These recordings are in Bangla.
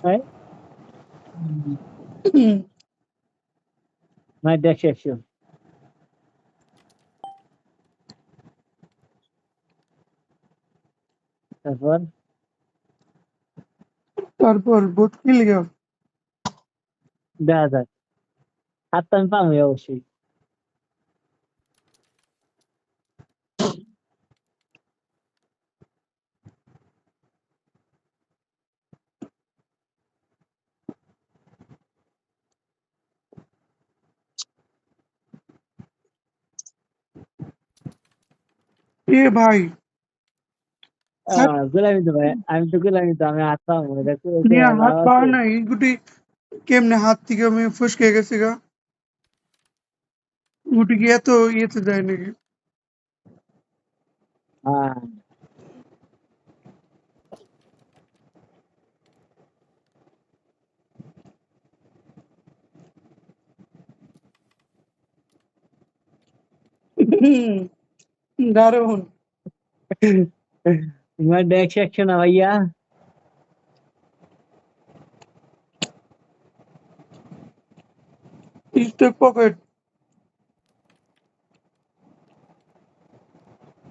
Right? My deck action. তারপর তারপর বোট কি লিগা দেখা যাক। হাত তো আমি পাবোই অবশ্যই। এ ভাই গোলামি তো ভাই, আমি তো গোলামি তো, আমি হাত পাবো এটা নিয়ে হাত লাভ পাওয়া আছে। নাই গুটি কেমনে হাত থেকে আমি ফসকে গেছে গা গুটি কি এত ইয়েতে যায় নাকি হ্যাঁ দারুন তোমার ডেক সেকশন না ভাইয়া। স্টক পকেট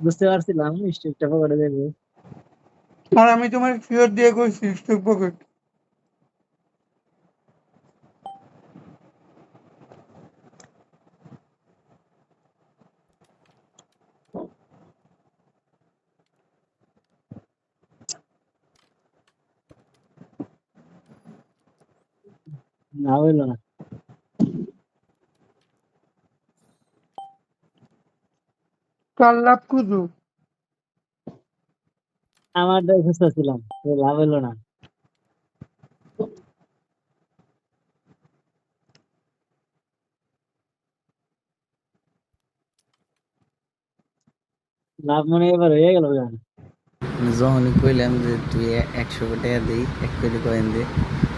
বুঝতে পারছিলাম স্টেপটা পকেটে দেবে। আর আমি তোমার ফিওর দিয়ে কইছি স্টক পকেট না হইলো না। কাল লাভ খুঁজো আমার ডেক খুঁজতেছিলাম, লাভ হইলো না। লাভ মনে হয় এবার হয়ে গেল গান। যখনই কইলাম যে তুই 100 টাকা দিই 1 কোটি কয়েন দে,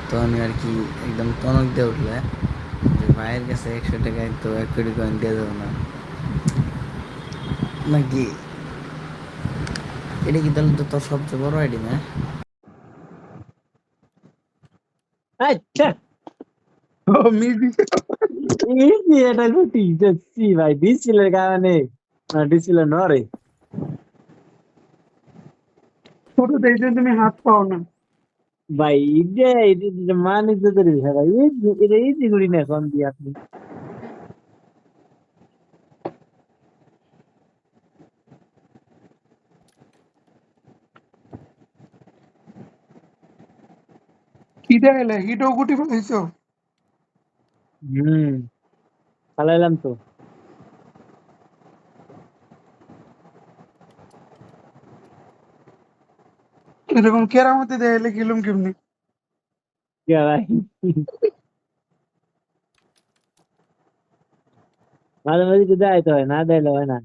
তখনই আর কি একদম টনক দিয়ে উঠলে যে ভাইয়ের কাছে 100 টাকায় তো 1 কোটি কয়েন দিয়ে যাবো না নাকি। এটা কি তাহলে তো তোর সবচেয়ে বড় আইডি না? আচ্ছা ও মিজি এটা গুটি যাচ্ছি ভাই, ডিসপ্লের কারণে ডিসপ্লে নরে। ছোট দেখলে তুমি হাত পাও না ভাই এটা মান ইজ্জতের বিষয় ভাই, এটা ইজি করি না এখন দিয়ে আপনি। কি দেখাইলে হিটও গুটি পাইছো হম চালাইলাম তো। এরকম কেরামতি দেখাইলে গেলুম কেমনি কে ভাই, মাঝে মাঝে একটু দেখাইতে হয়, না দেখাইলে হয় না।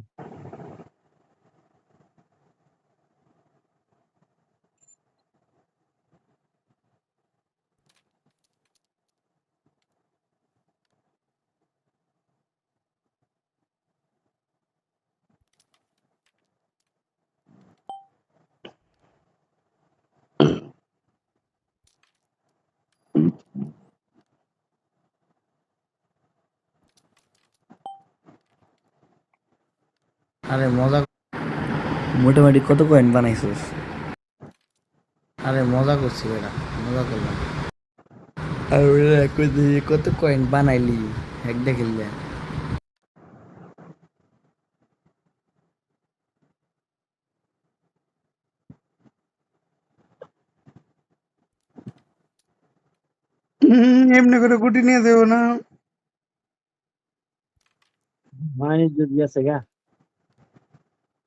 আরে মজা, মোটামুটি কত কয়েন বানাইছিস? আরে মজা করছি বেটা, মজা করলাম। আর ওরা কত কয়েন বানাইলি এক দেখিলে? এমনি করে গুটি নিয়ে দেবো না মান ইজ্জত গেছে গা।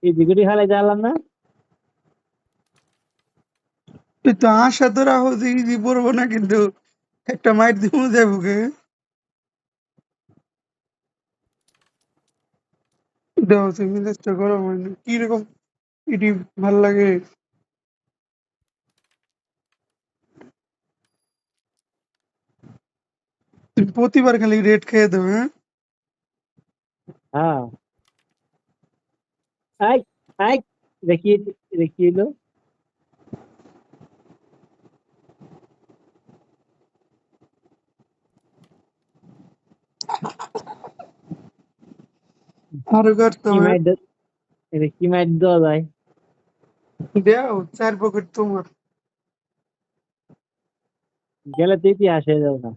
এই দিগুটি খালাই জানলাম না। তুই তো আশা তো রাখো যে ইজি পড়বো না কিন্তু একটা মাইর দিব যাবুকে দেওয়া তুমি চেষ্টা করো মানে কিরকম এটি ভাল লাগে তুমি প্রতিবার খালি রেট খেয়ে দেবে হ্যাঁ হ্যাঁ আই আই দেখিয়ে দেখিয়ে এলো। আরো করতে কি হবে। মাইর এটা কি মাইর দেওয়া যায়? দেও 4 পকেট তোমার। গেলে তো ইতিহাস হয়ে যাবে না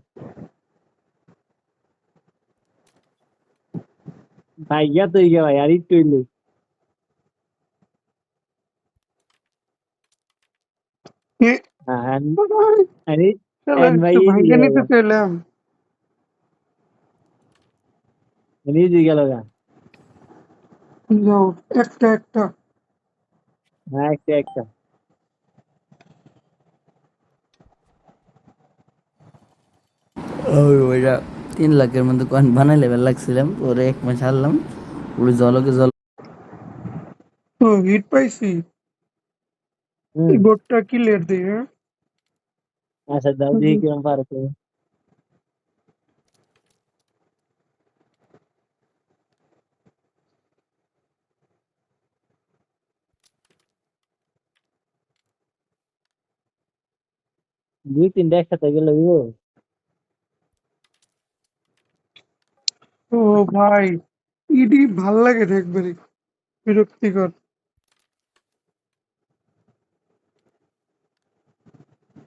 ভাই, গিয়া তো গিয়া ভাই, আর একটু হইলে। এ হ্যাঁ, ভাই, আরে শালা ভাই একটু ইজি ভাঙ্গে গেল নিতে গা, চাইলাম। ইজি গেল গা। যাও, একটা একটা। হ্যাঁ, একটা একটা। ওইটা 3 লাখের মধ্যে কয়েন বানাই লেভেল লাগছিলাম, পরে 1 মাস হারলাম, ওই জলকে জল। ও হিট পাইছি। হুম। বোর্ডটা ক্লিয়ার দিই, হ্যাঁ? আচ্ছা, দাও দেখি কিরম পারো তুমি। 2-3টা একসাথে গেলে হইবো? ও ভাই, ইডি ভাল লাগে না একবারে, বিরক্তিকর।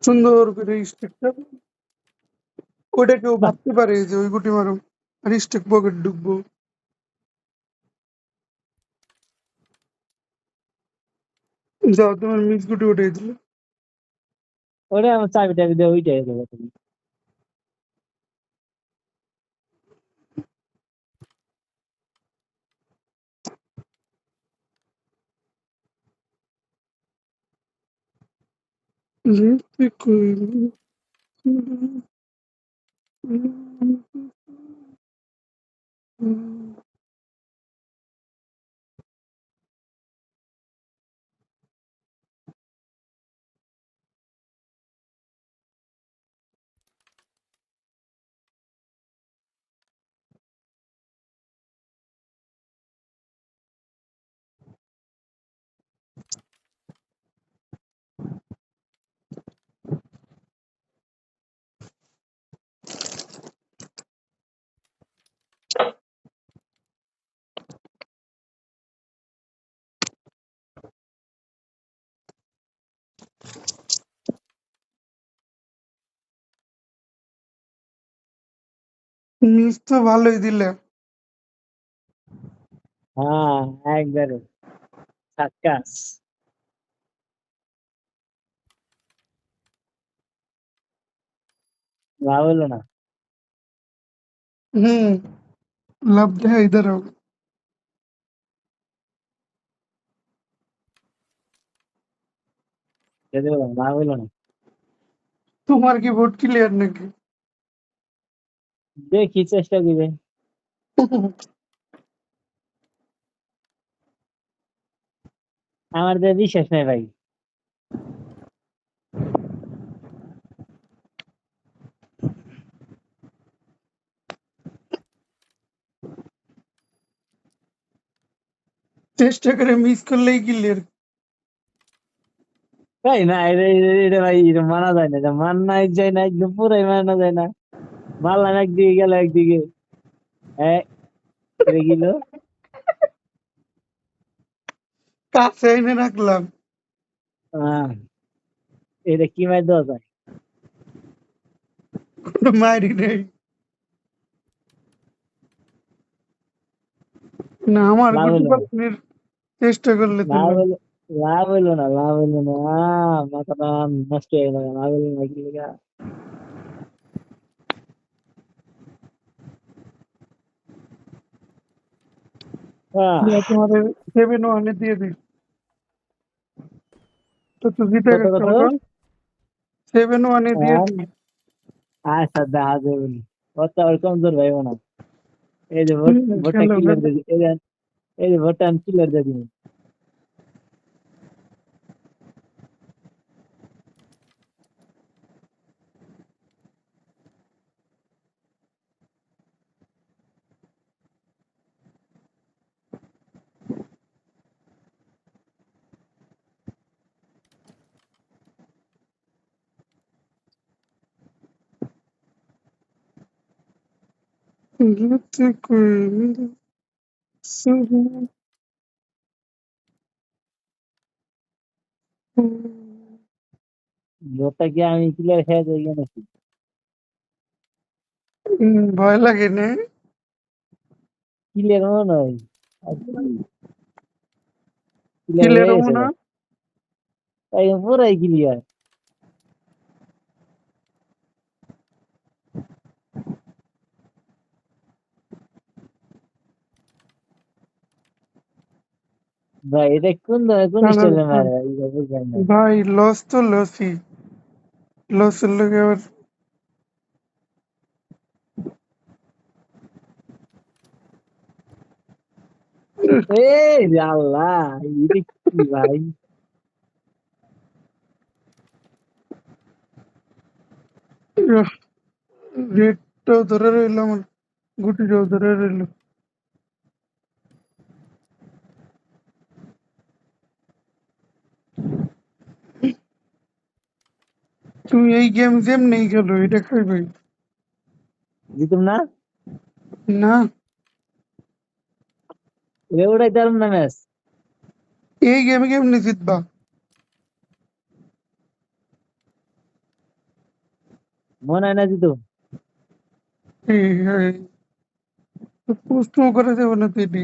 সুন্দর করে স্টেকটা, ওটা কেউ বাহ, ভাবতে পারে যে ওই গুটি মারো আর স্টেক পকেট ঢুকবো। যাও, তোমার মিস গুটি উঠাই দিলে। ওটা আমার চাবি টাবি দিয়ে ওইটাই দেবো তুমি। যেতে কই মিস তো ভালোই দিলে। হ্যাঁ, একবারে সাক্কাস। লাভ হলো না। হুম, লাভ দেয় ইধার। যেতে বললাম, লাভ হলো না। তোমার কি বোর্ড ক্লিয়ার নাকি? দেখি, চেষ্টা দিবে। আমার যে বিশ্বাস নাই ভাই। চেষ্টা করে মিস করলেই ক্লিয়ার। তাই না, এটা ভাই, এটা মানা যায় না, এটা মানাই যায় না, একদম পুরাই মানা যায় না। মারলাম একদিকে, গেল একদিকে। হ্যাঁ, এটা গেল। কাছে এনে রাখলাম, আহ, এটা কি মার দেওয়া যায়? কোনো মারি নেই। না, আমার লাভ গুটি হলো না, পাতনির চেষ্টা করলে তো লাভ লাভ। হলো, লাভ হইলো না, লাভ হইলো না। মাথাটা নষ্ট হয়ে গেল, লাভ হইলো না কি লেগা? তোমার 7-1 দিয়ে দিই, তো তো জিতে কত গেছে কত? ওটা। 7-1 দিয়ে হ্যাঁ, দিই। আচ্ছা, দেখা যাবে না। কত আর কমজোর ভাই না। এই যে ভোটটা খেলো ক্লিয়ার খেলো। দিয়ে এই যে ভোটটা আমি ক্লিয়ার দিয়ে দিই। যেতে কই লোকটা কি আমি ক্লিয়ার খেয়ে যাই নাকি? ভয় লাগে না? ক্লিয়ার মনে হয়। ক্লিয়ার কিলের হয়ে গেছে না? গা। তাই পুরাই ক্লিয়ার। ভাই এটা কোন স্টাইলে মারে ভাই? এটা বুঝলাম না। ভাই লস তো লসই, লসের লোকে আবার এই রে আল্লাহ, এটা কি ভাই? রেটটাও ধরে রইলো, আমার গুটিটাও ধরে রইলো। তুমি এই গেম নেই খেলো, এটা খাইবে জিতুম না? না? এটা ওটাই দারুম না ম্যাচ। এই গেমে কেমনি জিতবা? মনে হয় না জিতুম। এই প্রশ্ন করে দেবো না তো এটি,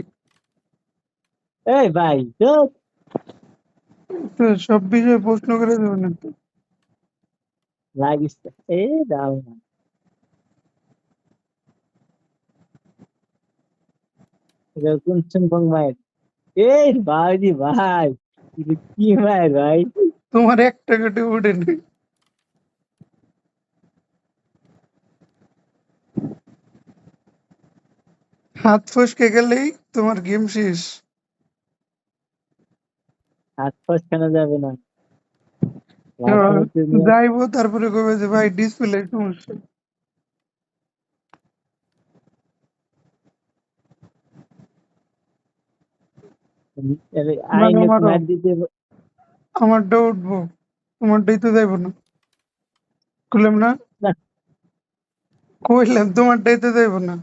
এই ভাই তো তো সব বিষয়ে প্রশ্ন করে দেবো না তো। লাগিস। এ দাও না। এটা কোন চুনপং মায়ের? এই ভাই রে ভাই, এটা কি মায়ের ভাই? তোমার একটা কেটে উঠেনি, হাত ফসকে গেলেই তোমার গেম শেষ। হাত ফসকানো যাবে না। রাজনীতি নিয়ে যাইবো তারপরে কবে যে ভাই ডিসপ্লে সমস্যা। মারো আইনে মারো, মার দিতে। আমারটা উঠবো, তোমারটাই তো যাইবো না। কইলাম না, না, কইলাম তোমারটাই তো যাইবো না।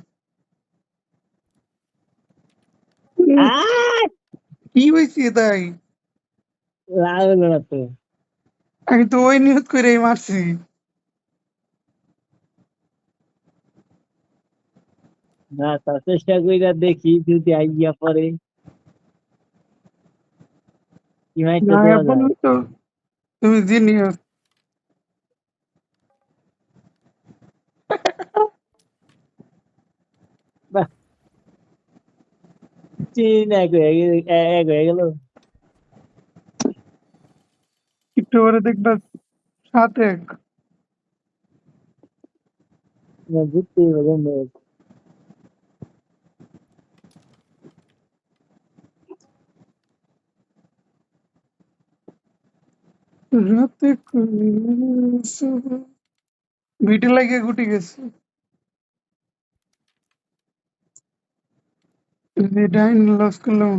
আহ কি হয়েছে তাই? লাভ হলো না তো। আমি তো ওই নিয়ত করেই মারছি। না তা চেষ্টা কইরা দেখি যদি আইয়া পরে কি মাইকটা না দেওয়া এখন যায়। তো তুমি জিনিয়স। বাহ, চিন এক হয়ে গেল। একটু পরে দেখবা 7-1। না জিততেই হবে ম্যাচ। রাতে ভিটে লাগিয়ে গুটি গেছে, ডাইন লস করলাম।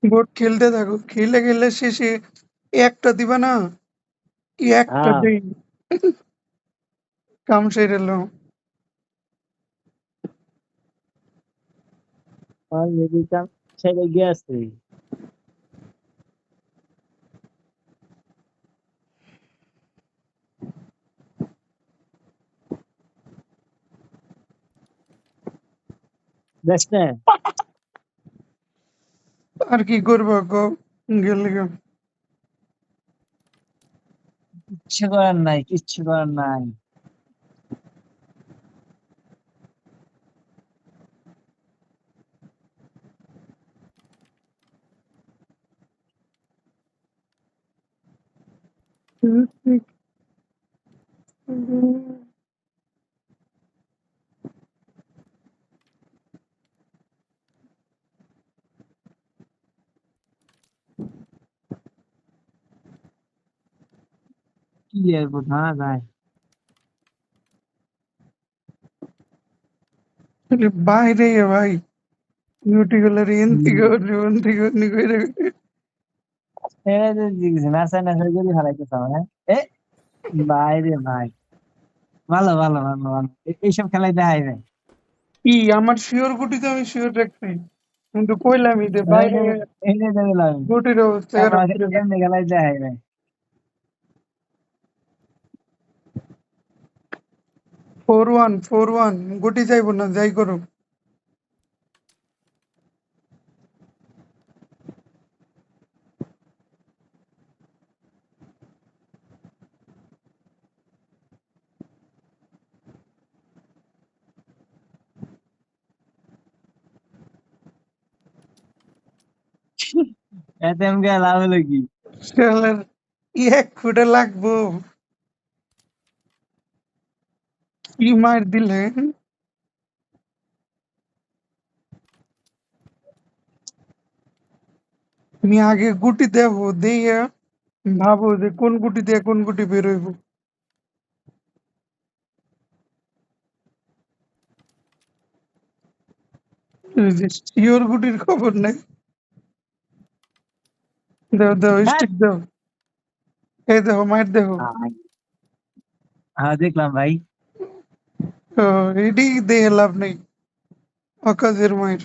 বোর্ড খেলতে থাকো, খেলে খেলে শেষে একটা দিবা না, এই একটা হ্যাঁ, দেই কাম সেরে এলো। আর যদি কাম ছেড়ে গিয়েছে। দেখ না, আর কি করবো গো, গেলে গেম। কিচ্ছু করার নাই, কিচ্ছু করার নাই। কি আর বোঝা যায়। বাইরে ভাই, বিউটি গুলার এন হুম। থেকে ওন থেকে অন্য করে। এরা যে জিজ্ঞেস নাচা নাচা করে ফেলাইতে চাও না। এ ভাই রে ভাই, ভালো ভালো ভালো ভালো এইসব খেলাই দেখাই যায়। কি আমার শিওর গুটি তো আমি শিওর রাখছি, কিন্তু কইলামই যে বাইরে এনে দেখলাম গুটির অবস্থা খারাপ তারপর করে এমনি খেলাই দেখাই যায়। 4-1 গুটি যাইব না, যাই করো। এতে আমাকে লাভ হলো কি? শালার 1 ফুটে লাগবো, কি মার দিলে। আমি আগে গুটি দেবো, দিয়ে ভাবো যে কোন গুটি দিয়ে কোন গুটি বেরোইব। শিওর গুটির খবর নাই। দেও দেও হ্যাঁ স্টিক দেও, এই দেখো মার দেখো। হ্যাঁ দেখলাম ভাই। এটি দেখে লাভ নেই, অকাজের মায়ের।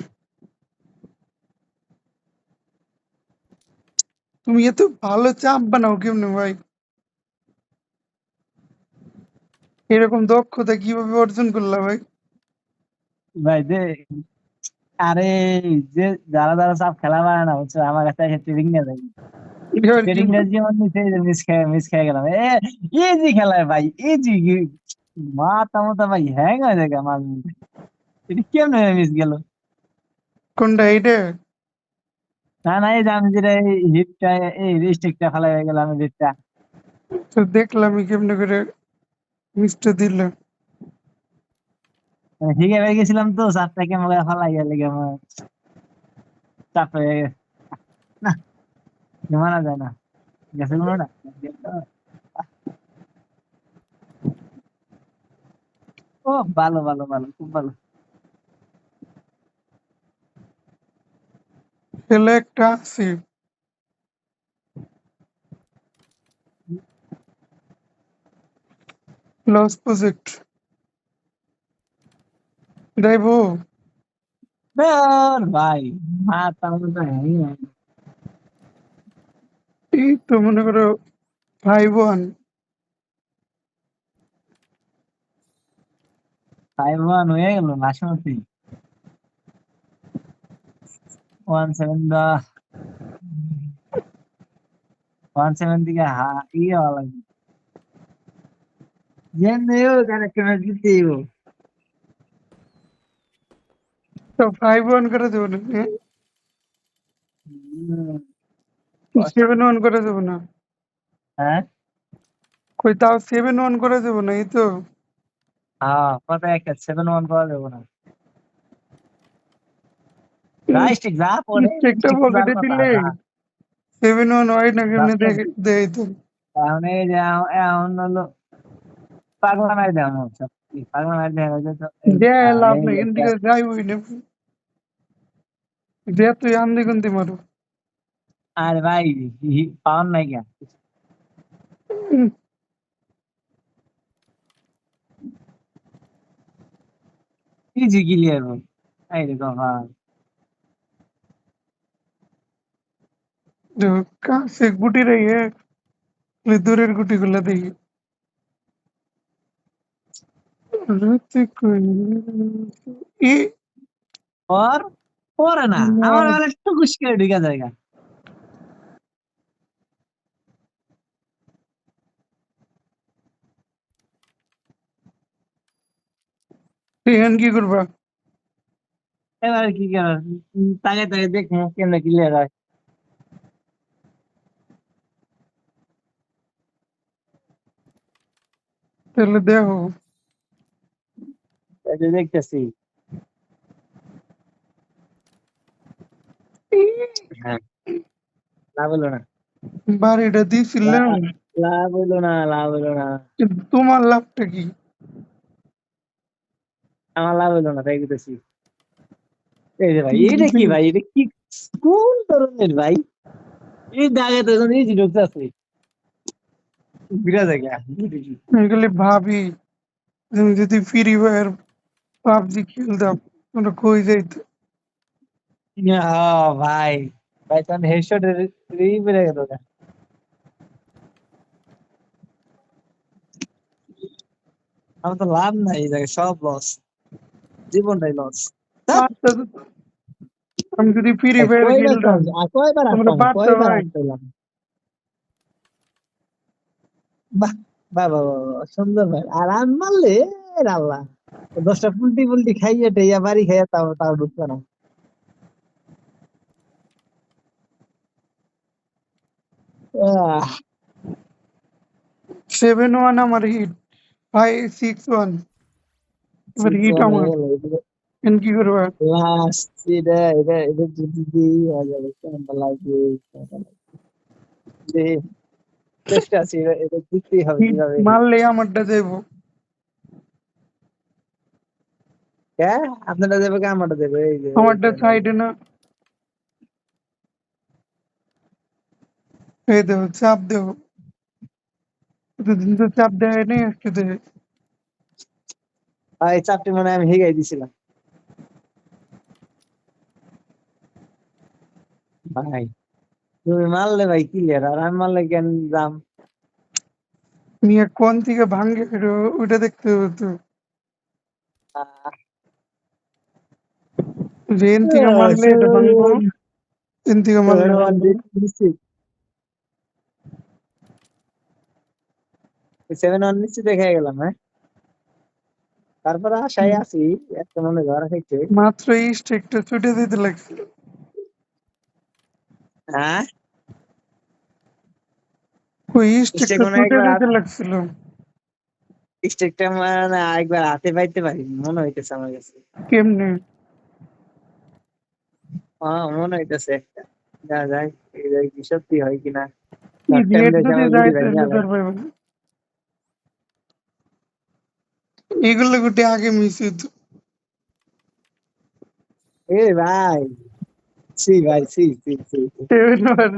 তুমি এত ভালো চাপ বানাও কেমনে ভাই? এরকম দক্ষতা কিভাবে অর্জন করলা ভাই? ভাই যে আরে যে যারা যারা সব খেলা পারে না বুঝছো আমার কাছে এসে ট্রেনিং নিয়ে যায়। এবার কি ট্রেনিং নিয়ে যেমন নিচে মিস খেয়ে গেলাম ইজি খেলায় ভাই ইজি। মাথা মাথা ভাই হ্যাং হয়ে যায় আমার। এটা কেমনে মিস গেল? কোনটা এইটা? না না এই যে আমি যেটা হিটটা এই রিস্ট্রিক্টটা ফেলাই হয়ে গেলাম হিটটা। তো দেখলামই কেমনে করে মিসটা দিল। হিগে হয়ে গেছিলাম তো চারটা কেমন ফেলাই গেলে কেমন চাপ হয়ে গেছে। না মানা যায় না। গেছে কোনোটা ও ভালো ভালো ভালো খুব ভালো। ছেলে একটা আছে, লস প্রজেক্ট যাইবো। ভাই মাথা মাথা হ্যাং। এই তো মনে করো 5-1। 5-1 হয়ে গেল নাশমতি। 1-7 দা 1-7 দিকে ইয়ে হওয়া লাগবে। যেমনি হোক আর একটা ম্যাচ জিততেই হবে। তো 5-1 করে দেবো না, কষ্ট। 7-1 করে দেবো না। হ্যাঁ কই তাও 7-1 করে দেবো না, এই তো। হ্যাঁ কত একটা 7-1 পাওয়া যাবে না। যা স্টিক যা পরে স্টেকটা স্টিক যার পকেটে কথা দিলে যা 7-1 হয় না কেমনে যাচ্ছে। দেখে দেয় তো। এখন এই যে এখন হলো পাগলা মার দেওয়া হচ্ছে। পাগলা মার দেওয়া হচ্ছে তো এই দেয় লাভ এই নেই, একটা। এদিকে যাইবই না। দে তুই আন্দি গুন্দি মারো। আরে ভাই পাওয়ার নাই কেন? উম, ইজি ক্লিয়ার ভাই। এই রে বাবা দেখো কাছে গুটি রয়ে দূরের গুটি গুলা দেখি। রাতে কই ই ওর পরে না আমার বেলা টুকুস করে ঢুকে জায়গা। এখন কি করবা? এবার কি করার তাকে তাকে দেখবো কেমনে ক্লিয়ার হয়। তাহলে দেখো। এই যে দেখতেছি। হ্যাঁ লাভ হলো না। বাড়িটা দিছিলাম, লা- লাভ হলো না লাভ হলো না। কিন্তু তোমার লাভটা কি? আমার লাভ হলো না তাই করতেছি। এই যে ভাই এটা কি ভাই এটা কি কোন ধরনের ভাই? এই দাগে তো এখন এই যে ঢুকতেছে বিরাট জায়গা। আমি খালি ভাবি তুমি যদি ফ্রি ফায়ার পাবজি খেলতাম তোমরা কই যাইতে ভাই ভাই তখন হেডশট বেড়ে গেল না। আমার তো লাভ নাই এই জায়গায়, সব লস, জীবনটাই লস। পারতা তো। আমি যদি ফ্রি ফায়ার কয়বার খেলতাম কয়বার তোমরা আসলাম, পারতা কয়বার ভাই আসলাম। বাহ বাহ বাহ বাহ, বাহ, সুন্দর ভাই। আর আমি মারলে এর আল্লাহ 10টা পুল্টি পুল্টি খাইয়ে টেইয়া বাড়ি খাইয়া তাও তাও ঢুকতো না। আহ, 7-1 আমার হিট 5-6-1 এবার হিট 6-1 হয়ে আমার গেল। এখন কি করবা লাস্ট এটা এটা এটা যদি দিই হয়ে যাবে, কেমন লাগবে কেমন লাগবে। চেষ্টা আছে, এটা এটা জিততেই হবে হিট যেভাবে হোক। মারলে আমারটা দেবো হ্যাঁ, আপনারা দেবে কি আমারটা দেবে, এই যে এই আমারটা যে এই যে। সাইডে না এই দেবো চাপ দেবো এতদিন তো চাপ দেয় নেই আজকে দেবে আর এই চারটি মানে আমি হিগাই দিছিলাম ভাই। তুমি মারলে ভাই ক্লিয়ার, আর আমি মারলে কেন দাম। নিয়ে কোন থেকে ভাঙ্গে ওইটা দেখতে হবে তো যে এন থেকে মারলে এটা ভাঙবো এন থেকে মারলে ভাঙবো 7-1 নিশ্চিত দেখে গেলাম। হ্যাঁ, তারপরে আশায় আছি একটা মনে ধরা খাইছে। মাত্র এই স্টেকটা ছুটে দিতে লাগছিল হ্যাঁ, ওই স্টেক স্টেকটা মানে ছুটে একবার দিতে লাগছিল স্টেকটা মানে একবার হাতে পাইতে পারি মনে হইতেছে আমার কাছে। কেমনে হ্যাঁ, মনে হইতেছে একটা। যা যাক, এটা কি সত্যি হয় কিনা। টাইম ইডিয়েট দেখে যদি আমার গুলি যায় ভাই তাহলে লাগে। ধর পাইবো না। এগুলো গোটে আগে মিস হইতো এ ভাই, সি ভাই, সি সি সি সি। 7-1